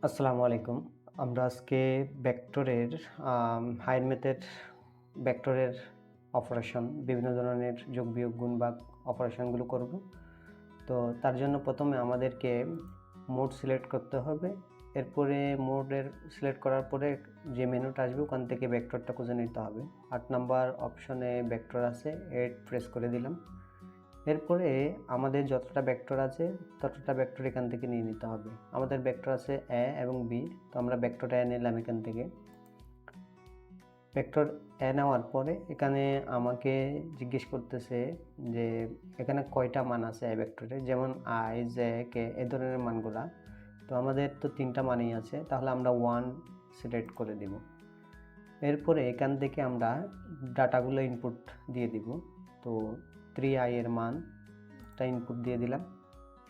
আসসালামু আলাইকুম। আমরা আজকে ভেক্টরের হায়ার ম্যাথের ভেক্টরের অপারেশন বিভিন্ন ধরনের যোগ, বিয়োগ, গুণ, ভাগ অপারেশনগুলো করব। তো তার জন্য প্রথমে আমাদেরকে মোড সিলেক্ট করতে হবে। এরপরে মোডের সিলেক্ট করার পরে যে মেনুটা আসবে ওখান থেকে ভেক্টরটা খুঁজে নিতে হবে। ৮ নাম্বার অপশনে ভেক্টর আছে, এড প্রেস করে দিলাম। এরপরে আমাদের যতটা ভেক্টর আছে ততটা ভেক্টর এখান থেকে নিয়ে নিতে হবে। আমাদের ভেক্টর আছে এ এবং বি, তো আমরা ভেক্টর এ নিলাম এখান থেকে। ভেক্টর এ নেওয়ার পরে এখানে আমাকে জিজ্ঞেস করতেছে যে এখানে কয়টা মান আছে এ ভেক্টরে, যেমন আই, জে, কে এই ধরনের মানগুলা। তো আমাদের তো 3টা মানই আছে, তাহলে আমরা 1 সিলেক্ট করে দিব। এরপরে এখান থেকে আমরা ডাটাগুলো ইনপুট দিয়ে দিব। তো 3i এর মানটা ইনপুট দিয়ে দিলাম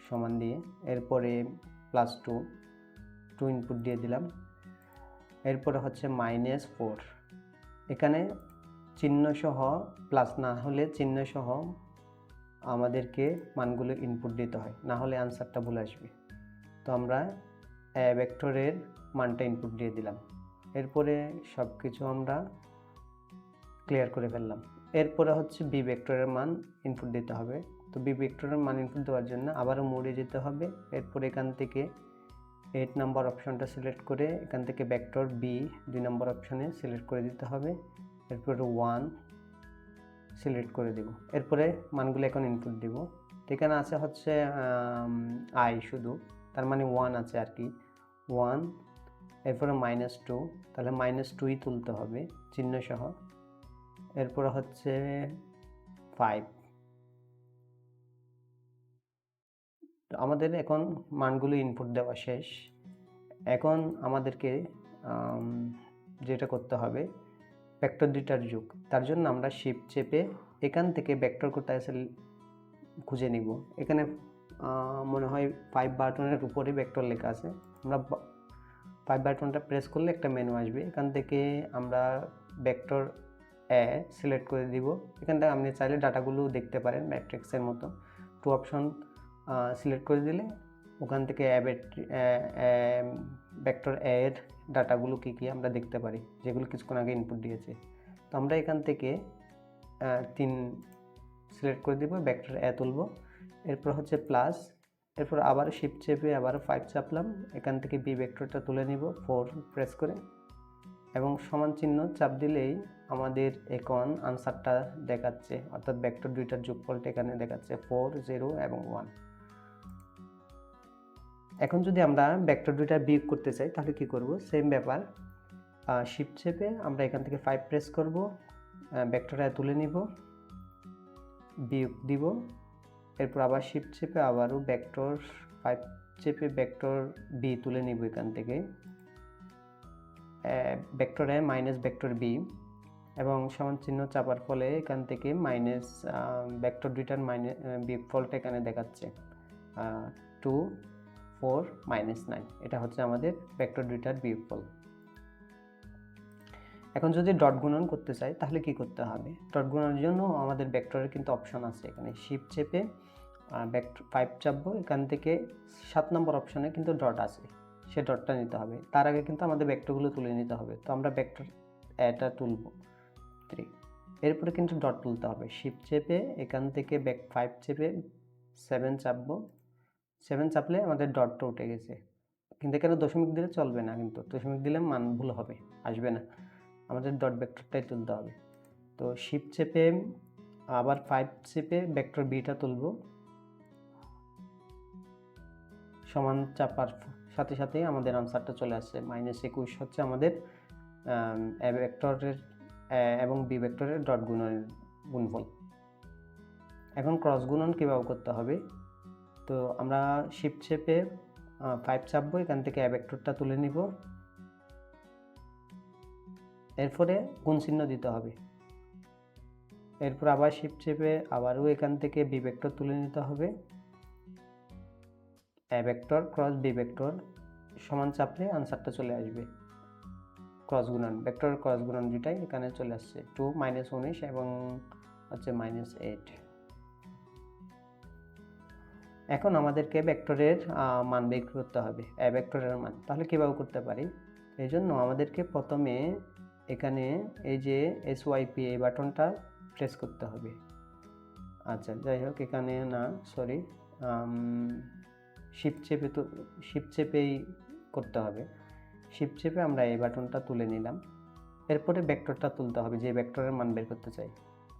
সমান দিয়ে, এরপরে +2 ইনপুট দিয়ে দিলাম। এরপরে হচ্ছে -4, এখানে চিহ্নসহ প্লাস না হলে চিহ্নসহ আমাদেরকে মানগুলো ইনপুট দিতে হয়, না হলে আনসারটা ভুল আসবে। তো আমরা ভেক্টরের মানটা ইনপুট দিয়ে দিলাম। এরপরে সব কিছু আমরা ক্লিয়ার করে ফেললাম। এরপরে হচ্ছে বি ভেক্টরের মান ইনপুট দিতে হবে। তো বি ভেক্টরের মান ইনপুট দেওয়ার জন্য আবারও মোডে যেতে হবে। এরপর এখান থেকে 8 নাম্বার অপশনটা সিলেক্ট করে এখান থেকে ভেক্টর বি 2 নম্বর অপশনে সিলেক্ট করে দিতে হবে। এরপরে 1 সিলেক্ট করে দেব। এরপরে মানগুলো এখন ইনপুট দিব। তো এখানে আছে হচ্ছে আই শুধু, তার মানে 1 আছে আর কি, 1। এরপরে -2, তাহলে -2ই তুলতে হবে চিহ্ন সহ। এরপরে হচ্ছে 5। তো আমাদের এখন মানগুলো ইনপুট দেওয়া শেষ। এখন আমাদেরকে যেটা করতে হবে ভেক্টর দুইটার যোগ। তার জন্য আমরা শিফট চেপে এখান থেকে ভেক্টর কোথায় আছে খুঁজে নিব। এখানে মনে হয় 5 বাটনের উপরে ভেক্টর লেখা আছে। আমরা 5 বাটনটা প্রেস করলে একটা মেনু আসবে, এখান থেকে আমরা ভেক্টর এ সিলেক্ট করে দিব। এখান থেকে আপনি চাইলে ডাটাগুলো দেখতে পারেন ম্যাট্রিক্সের মতো। 2 অপশন সিলেক্ট করে দিলে ওখান থেকে ভেক্টর এ এর ডাটাগুলো কী কী আমরা দেখতে পারি, যেগুলো কিছুক্ষণ আগে ইনপুট দিয়েছে। তো আমরা এখান থেকে 3 সিলেক্ট করে দিব, ভেক্টর এ তুলব। এরপর হচ্ছে প্লাস, এরপর আবার শিফট চেপে আবার 5 চাপলাম, এখান থেকে বি ভেক্টরটা তুলে নিব 4 প্রেস করে, এবং সমান চিহ্ন চাপ দিলেই আমাদের এখন আনসারটা দেখাচ্ছে, অর্থাৎ ভেক্টর দুইটার যোগফলটা এখানে দেখাচ্ছে 4, 0 এবং 1। এখন যদি আমরা ভেক্টর দুইটা বিয়োগ করতে চাই তাহলে কি করব, সেম ব্যাপার। শিফট চেপে আমরা এখান থেকে 5 প্রেস করব, ভেক্টরটা তুলে নিব, বিয়োগ দিব। এরপর আবার শিফট চেপে আবারও ভেক্টর 5 চেপে ভেক্টর বি তুলে নিব এখান থেকে, ভেক্টর এ মাইনাস ভেক্টর বি, এবং সমান চিহ্ন চাপার ফলে এখান থেকে মাইনাস ভেক্টর দুইটার বিয়োগফলটা এখানে দেখাচ্ছে 2, 4, -9। এটা হচ্ছে আমাদের ভেক্টর দুইটার বিয়োগফল। এখন যদি ডট গুণন করতে চাই তাহলে কি করতে হবে, ডট গুণনের জন্য আমাদের ভেক্টরের কিন্তু অপশন আছে। এখানে শিফট চেপে ভেক্টর 5 চাপবো, এখান থেকে 7 নম্বর অপশনে কিন্তু ডট আছে, সে ডটটা নিতে হবে। তার আগে কিন্তু আমাদের ভেক্টরগুলো তুলে নিতে হবে। তো আমরা ভেক্টর এটা তুলব 3, এরপরে কিন্তু ডট তুলতে হবে। শিফট চেপে এখান থেকে 5 চেপে 7 চাপবো, 7 চাপলে আমাদের ডটটা উঠে গেছে। কিন্তু এখানে দশমিক দিলে চলবে না, কিন্তু দশমিক দিলে মান ভুল হবে, আসবে না। আমাদের ডট ভেক্টরটাই তুলতে হবে। তো শিফট চেপে আবার 5 চেপে ভেক্টর বিটা তুলব, সমান চাপার সাথে সাথে আমাদের আনসারটা চলে আসছে -21 হচ্ছে আমাদের এ ভেক্টরের এবং বি ভেক্টরের ডট গুণফল। এখন ক্রস গুণন কীভাবে করতে হবে, তো আমরা শিফট চেপে 5 চাপবো, এখান থেকে এ ভেক্টরটা তুলে নিব, এরপরে গুণ চিহ্ন দিতে হবে। এরপর আবার শিফট চেপে আবারও এখান থেকে বি ভেক্টর তুলে নিতে হবে, A vector cross B vector সমান চাপলে আনসারটা চলে আসবে। ক্রস গুণন, ভেক্টর ক্রস গুণন দুটাই এখানে চলে আসছে, 2, -19 এবং হচ্ছে -8। এখন আমাদেরকে ভেক্টরের মান বের করতে হবে, এ ভেক্টরের মান। তাহলে কীভাবে করতে পারি? এই জন্য আমাদেরকে প্রথমে এখানে এই যে SYP এই বাটনটা প্রেস করতে হবে। আচ্ছা যাই হোক, এখানে না, সরি, শিফট চেপেই করতে হবে। শিফট চেপে আমরা এই বাটনটা তুলে নিলাম। এরপরে ভেক্টরটা তুলতে হবে, যে ভেক্টরের মান বের করতে চাই।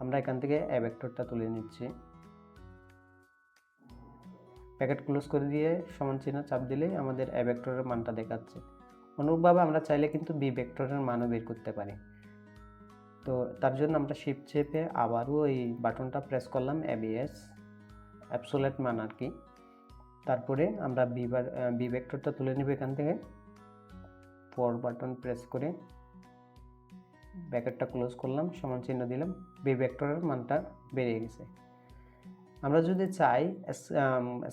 আমরা এখান থেকে এ ভেক্টরটা তুলে নিচ্ছি। প্যাকেট ক্লোজ করে দিয়ে সমান চিহ্ন চাপ দিলেই আমাদের এ ভেক্টরের মানটা দেখাচ্ছে। অনুরূপভাবে আমরা চাইলে কিন্তু বি ভেক্টরের মানও বের করতে পারি। তো তার জন্য আমরা শিফট চেপে আবারও এই বাটনটা প্রেস করলাম, ABS অ্যাবসোলিউট মান আর কি। তারপরে আমরা বি ভেক্টরটা তুলে নেব এখান থেকে। ফর বাটন প্রেস করে ব্র্যাকেটটা ক্লোজ করলাম, সমান চিহ্ন দিলাম, বি ভেক্টরের মানটা বেরিয়ে গেছে। আমরা যদি চাই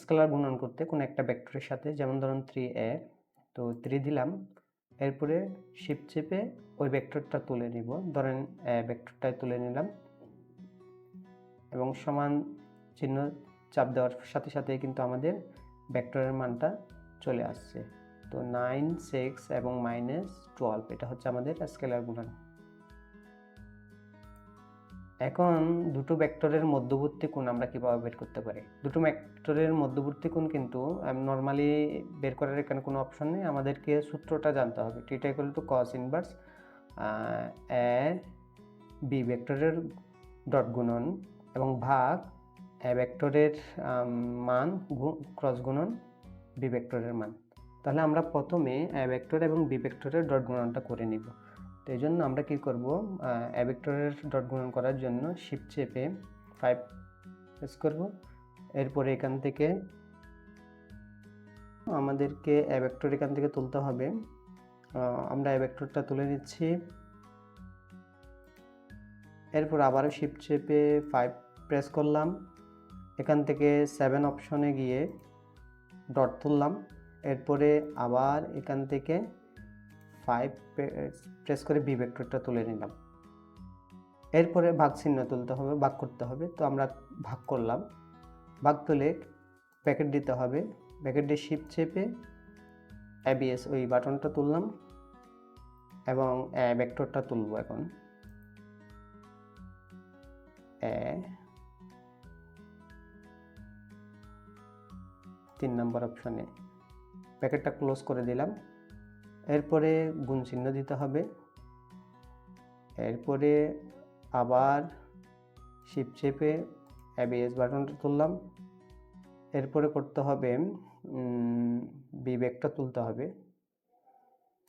স্কেলার গুণন করতে কোনো একটা ভেক্টরের সাথে, যেমন ধরুন 3a, তো 3 দিলাম, এরপরে শিফট চেপে ওই ভেক্টরটা তুলে নিব, ধরেন ভেক্টরটাই তুলে নিলাম এবং সমান চিহ্ন চাপ দেওয়ার সাথে সাথে কিন্তু আমাদের ভেক্টরের মানটা চলে আসছে। তো 9, 6 এবং -12 এটা হচ্ছে আমাদের স্কেলার গুণন। এখন দুটো ভেক্টরের মধ্যবর্তী কোণ আমরা কিভাবে বের করতে পারি? দুটো ভেক্টরের মধ্যবর্তী কোণ কিন্তু নরমালি বের করার এখানে কোনো অপশন নেই, আমাদেরকে সূত্রটা জানতে হবে। Theta equal to cos inverse A B ভেক্টরের ডট গুণন এবং ভাগ এ ভেক্টরের মান ক্রস গুণন বি ভেক্টরের মান। তাহলে আমরা প্রথমে এ ভেক্টর এবং বি ভেক্টরের ডট গুণনটা করে নিব। তো এই জন্য আমরা কি করব, এ ভেক্টরের ডট গুণন করার জন্য শিফট চেপে 5 প্রেস করব। এরপরে এখান থেকে আমাদেরকে এ ভেক্টর এখান থেকে তুলতে হবে। আমরা এ ভেক্টরটা তুলে নিচ্ছি। এরপর আবারও শিফট চেপে 5 প্রেস করলাম। এখান থেকে 7 অপশনে গিয়ে ডট তুললাম। এরপরে আবার এখান থেকে 5 প্রেস করে বি ভেক্টরটা তুলে নিলাম। এরপরে ভাগ চিহ্ন তুলতে হবে, ভাগ করতে হবে। তো আমরা ভাগ করলাম, ভাগ তুলে ব্র্যাকেট দিতে হবে। ব্র্যাকেট দিয়ে শিফট চেপে ABS ওই বাটনটা তুললাম এবং ভেক্টরটা তুলব। এখন 3 নম্বর অপশনে ব্র্যাকেটটা ক্লোজ করে দিলাম। এরপরে গুণ চিহ্ন দিতে হবে। এরপরে আবার শিফট চেপে ABS বাটনটা তুললাম। এরপরে করতে হবে বি ভেক্টর তুলতে হবে।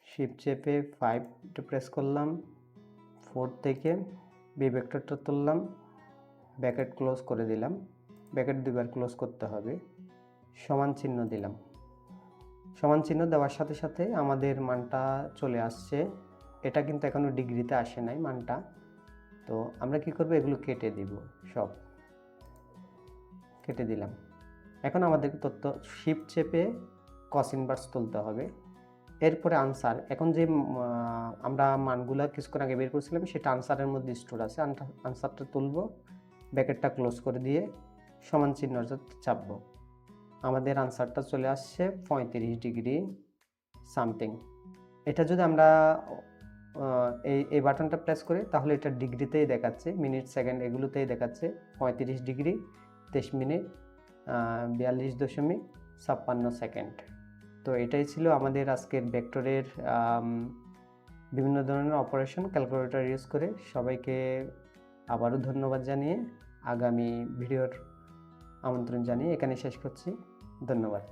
শিফট চেপে 5 প্রেস করলাম, 4 থেকে বি ভেক্টরটা তুললাম, ব্র্যাকেট ক্লোজ করে দিলাম। ব্র্যাকেট দুইবার ক্লোজ করতে হবে, সমান চিহ্ন দিলাম। সমান চিহ্ন দেওয়ার সাথে সাথে আমাদের মানটা চলে আসছে। এটা কিন্তু এখনো ডিগ্রিতে আসে নাই মানটা। তো আমরা কি করব, এগুলো কেটে দিব, সব কেটে দিলাম। এখন আমাদের তথ্য শিফট চেপে cos ইনভার্স তুলতে হবে। এরপরে আনসার, এখন যে আমরা মানগুলো কিছুক্ষণ আগে বের করেছিলাম সেটা আনসারের মধ্যে স্টোর আছে। আনসারটা তুলব, ব্র্যাকেটটা ক্লোজ করে দিয়ে সমান চিহ্ন চাপবো। আমাদের আনসারটা চলে আসছে 35 ডিগ্রি সামথিং। এটা যদি আমরা এই বাটনটা প্রেস করি তাহলে এটা ডিগ্রিতেই দেখাচ্ছে, মিনিট সেকেন্ড এগুলোতেই দেখাচ্ছে 35 ডিগ্রি 23 মিনিট 42.56 সেকেন্ড। তো এটাই ছিল আমাদের আজকের ভেক্টরের বিভিন্ন ধরনের অপারেশন ক্যালকুলেটর ইউজ করে। সবাইকে আবারও ধন্যবাদ জানিয়ে আগামী ভিডিওর আমন্ত্রণ জানিয়ে এখানে শেষ করছি। ধন্যবাদ।